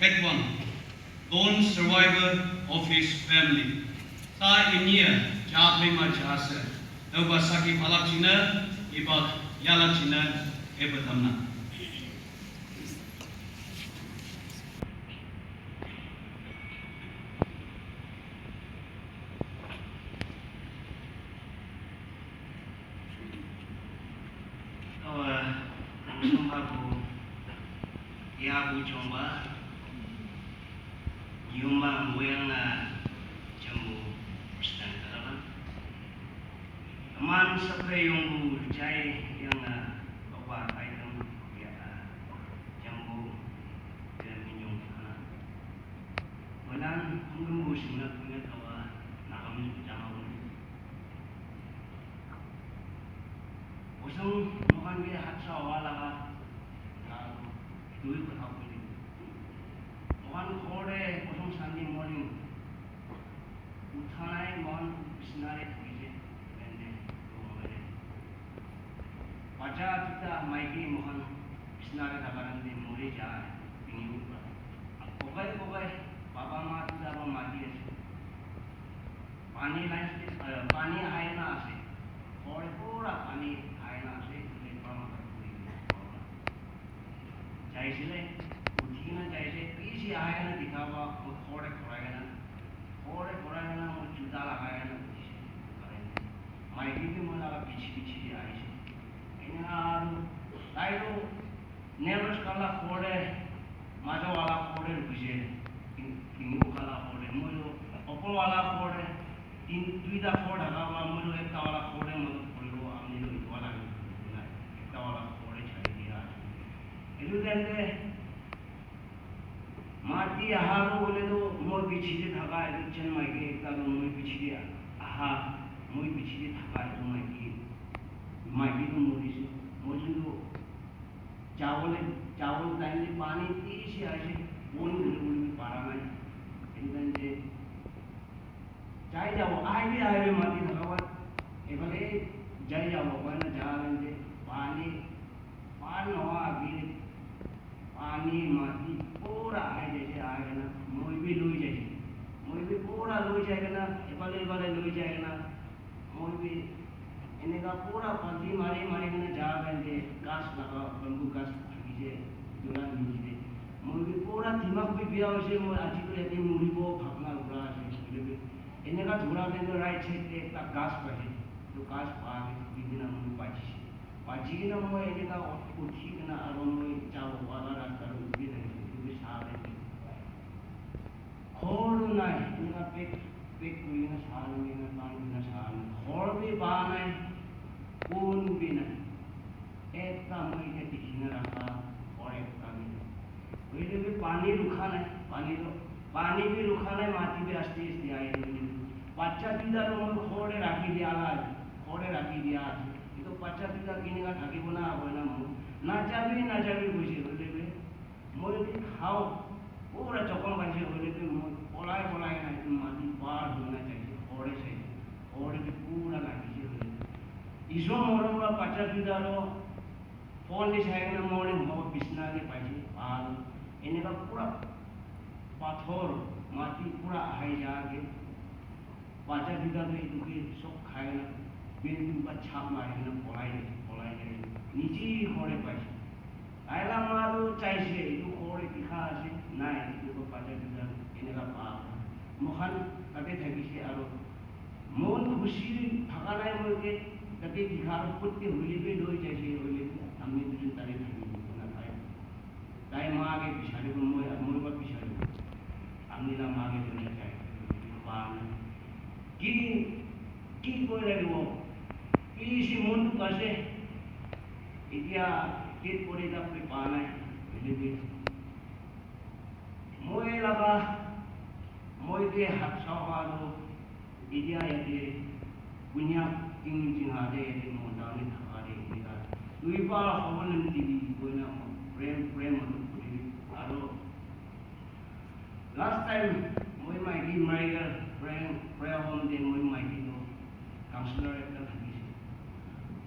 Pekwan, lone survivor of his family. Sa inia jabe ma jase. Noba saki palachina ibak yalachina ebatamna. Ya bucomba yuma nguyang jamu pustan karalan aman sampai yung jai yang bawa item ya jamu dan minum kana walan hunggung businat punya kawa nakam jamu usung bukan dia hatsa wala duit berapa ini? Mohon kore kosong Sunday morning. Uthanai mohon bisnare thukise bende rumare. Baca kita maiki mohon bisnare thakaran de mori ja pingi upra. Pokai baba ma kita apa mati ase. Pani aina ase. Kore pura pani aina ase. जाइसे उठीना जाइसे पीछे आएगा ना दिखावा वो खोड़े खोड़ेगा ना वो जूता लगाएगा ना पीछे करेंगे माइकी भी मुझे लगा पीछे आई से इन्हें आलू लाइटो नेवर्स काला खोड़े माजो वाला खोड़े रुझे किंगो काला खोड़े मुझे ऊपर वाला खोड़े तीन दुईटा खोड़ हगावा मुझे एक वाला खोड़े मुझे खोड़ो आमने लो एक वाला खोड़े चाहिए दिया itu tende mati aharo bole to moi bichide thaka itu chen mai ke ekta to moi bichide aha moi bichide thaka itu mai ke to moi se moi to चावल टाइम पानी तीसी आसे बोल पारा ना ఎందుకంటే जाई जाओ आए माती थकावा एबारे जाई जाओ कोना जावंजे पानी हवा गिर पानी माटी पूरा आए जैसे आएगा ना मोई भी पूरा लुई जाएगा ना एबारे लुई जाएगा ना मोई भी इन्हें का पूरा पति मारे ना जा बंदे गाछ लगा बंबू गाछ खींचे दुला नीचे मोई भी पूरा दिमाग भी बिया वैसे मोई आज को यदि मुड़ी को भागना उड़ा है इन्हें का थोड़ा दिन राइट साइड एक गाछ पड़े तो गाछ पागे बिना मुड़ी पाची पाची ना मोई इन्हें का उठी ना आरो मोई चावल वाला रास्ता रुकी रहे तो सारे खोड़ ना इनका पेट पूरी ना साल में ना पानी ना साल खोड़ भी बान है कौन भी ना एक का मोई के दिखने रखा और एक का भी वही भी पानी रुका नहीं पानी भी रुका नहीं माटी भी आस्ते आई बच्चा पिता तो मोई खोड़े राखी दिया तो बच्चा पिता किने का ठाकी बना ना ना जाबी बुझे बोले बे मोय भी खाओ पूरा चौकन बांधे बोले बे पलाए ना माटी पार होना चाहिए ओड़े भी पूरा लागी बोले इसो मोरम का बच्चा पिता रो फोन दे छाएगा ना मोड़े हो बिस्ना के पाइए पाल इन्हें का पूरा पाथर माटी पूरा हाई जाके बच्चा पिता तो इनके सब खाएगा बिन का छाप मारेगा ना पलाए नीचे खोड़े पाइए आयला मारो चाहिए itu खोड़े दिखा से ना itu को pada juga ini lah pak mohon tapi lagi sih aro mohon खुशी थकाना है मुझे tapi दिखा पुट्टी हुई भी दो चाहिए हुई हमने तुझे तारीफ की ना खाए ताई माँ के पिछाड़ी को मोर पर पिछाड़ी हमने ना माँ के दुनिया चाहिए पान की कोई लगे वो इसी मुंड कैसे इतिया कित पड़ी तब भी पाना है भी मोए लगा मोए के हाथ सवालो इतिया ये पुnya king jingade ये मोटाने थकारे इतिया दुई बार हवन टीवी कोई ना प्रेम मतलब आरो last time मोए माइकी माइगर प्रेम हम दे मोए माइकी तो काउंसलर एक थकी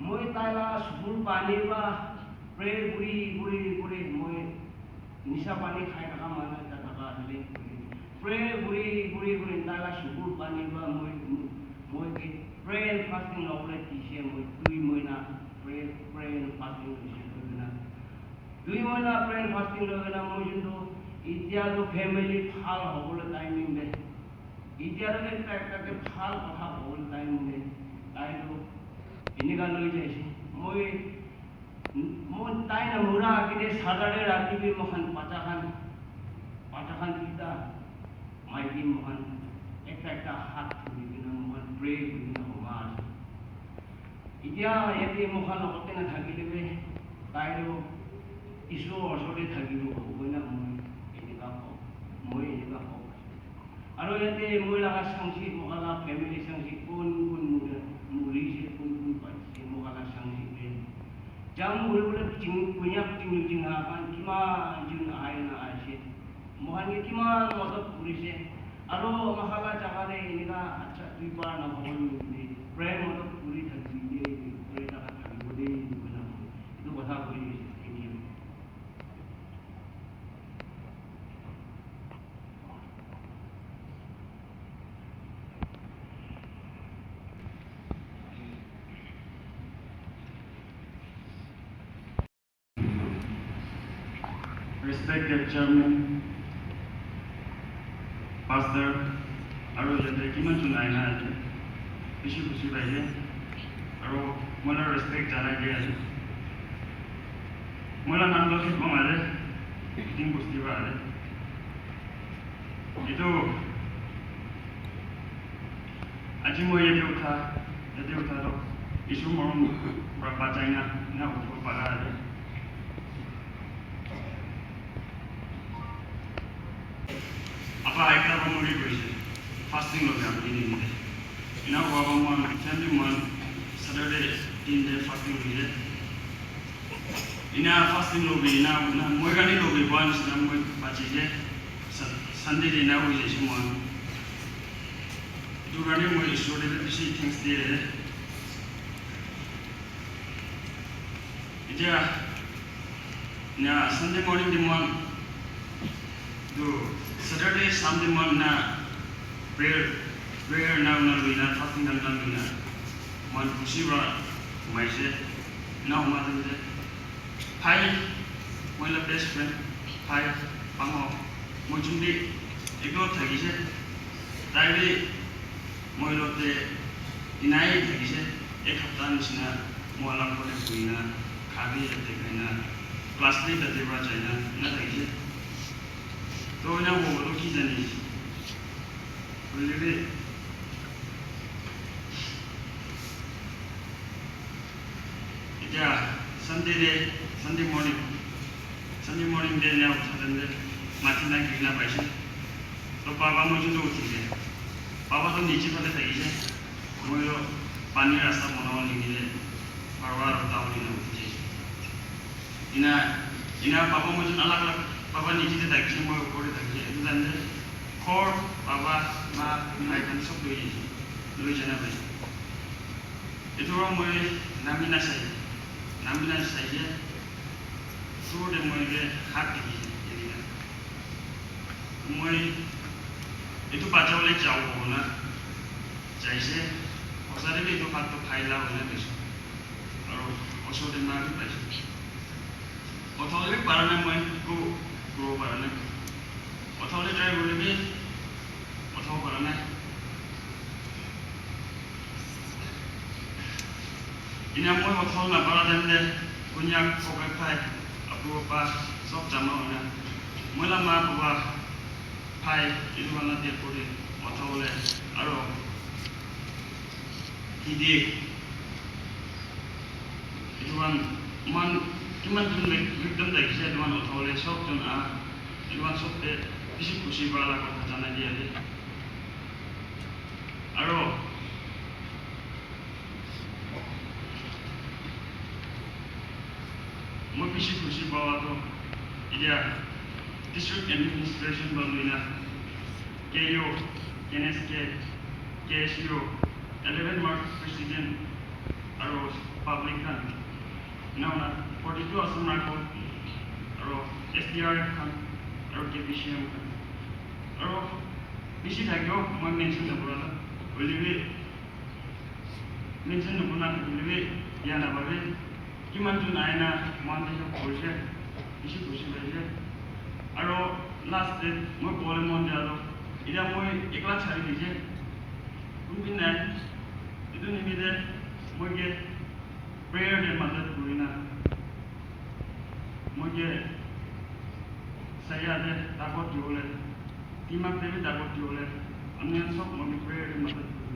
मोए ताला स्कूल पानी बा प्रे बुरी मोए निशा पानी खाए ना माना hale pray buri tala subur pani ba moi ke pray and fasting lawle tishe moi tui moi na pray and fasting tishe na tui moi na pray and fasting lo na moi jindo ইতিয়া তো family ভাল হবলে timing দে ইতিয়া রে একটা ভাল কথা হবলে টাইমিং দে তাই তো এনেকা লৈ যাইছে মই তাই না মুরা আগে সাটারডে রাতি বি মখান পাঁচাখান কিতা মাইকি মখান একটা হাত ধরি কিনা মখান প্রে করি না হমার ইতিয়া এতে মখান লগতে না থাকিলে তাইৰো ঈশ্বৰ ওচৰতে থাকিব হ'বই না মই এনেকুৱা হওক আৰু ইয়াতে মই লগা চাংচি মকালা ফেমিলি চাংচি কোন মৰিছে কোন পাইছে মকালা চাংচি যাম কৰিবলৈ কুইনাক চিঙা কাৰণ কিমান যোন আহে না আহিছে মহানে কিমান মদত কৰিছে আৰু মকালা জাগাৰে এনেকুৱা আচ্ছা দুই বাৰ নহ'ল প্ৰায় মদত কৰি থাকিবি দেই প্ৰায় জাগাত থাকিব দেই এইটো কথা কৈ দিছে Respected Chairman, Pastor, আৰু ইয়াতে কিমান জন আইনা আছে বেছি খুচি পাইছে আৰু মই ৰেচপেক্ট জনাই দিয়ে আছে মই নাম লক্ষিত কমালে মিটিং বস্তি পালে এইটো আজি মই ইয়াতে উঠাটো কিছু মৰম বাচাই না উঠিব পাৰা আছে apa aikna pamuri koise fasting lo jam ini ina baba mon family mon Saturday 3 day fasting lo ina fasting lo be ina moi gani lo be ban sina moi bachi je Sunday day na ho je mon du gani moi ishore de bisi things de ija na Sunday morning de mon do Saturday Sunday morning na prayer now na luina fasting na luina man kusiwa maise na huma de hai my best friend hai pango mo jumbi ego thagise taile moi lote inai thagise ek hafta nisna mo ala kone kuina khabi ate kaina class 3 ate ba chaina na thagise तो ना वो लोग की जानी बोले इतना Sunday morning day ना उठाते हैं माचिना गिरना पैसे तो पापा मुझे तो उठी है पापा तो नीचे पड़े थे इसे मुझे पानी रास्ता बनाओ निकले बार बताओ नहीं उठी इना पापा मुझे अलग Papa ni kita tak kisah mau kau tak kisah itu dan kor papa ma aikan sok doi jana baik itu orang mau namina saya tu dia mau ke hak ini jadi kan mau itu baca oleh jauh na jadi osare itu patut kailah oleh besu kalau osor dia mau besu otolik barang mau grow barana othole try bolbe otho barana ina moi otho na bara dende punya kokai pai apu pa sok jama ona mola ma baba pai idu bana te pore othole aro kidi iduan man Cuman victim tak kisah tuan oleh sok tuan tuan sok te bisi kusi bala kau jana dia ni. Aro mau bisi kusi bala tu dia district administration baru ina KU NSK KSU 11 mark president aro public kan now na 42 asam rakho aro SDR kan aro KPCM kan আৰু বেছি থাকিও মই mention নকৰোঁ হ'লেও mention নকৰা থাকিলেও ইয়াৰ নাপাবে কিমানটো নাই না মানুহে কৰিছে বেছি খুচি পাইছে আৰু লাষ্ট ডেট মই ক'বলৈ মন যায় আৰু এতিয়া মই একলা চাৰি দিছে কোনদিন নাই এইটো নিমিতে মই কি প্ৰেয়াৰ ডে মাজত কৰি না মই কি চাৰিয়াতে দাগত দিবলৈ কিমান দেৱী দাগত দিবলৈ আমি চব মই প্ৰেয়াৰ ডে মাজত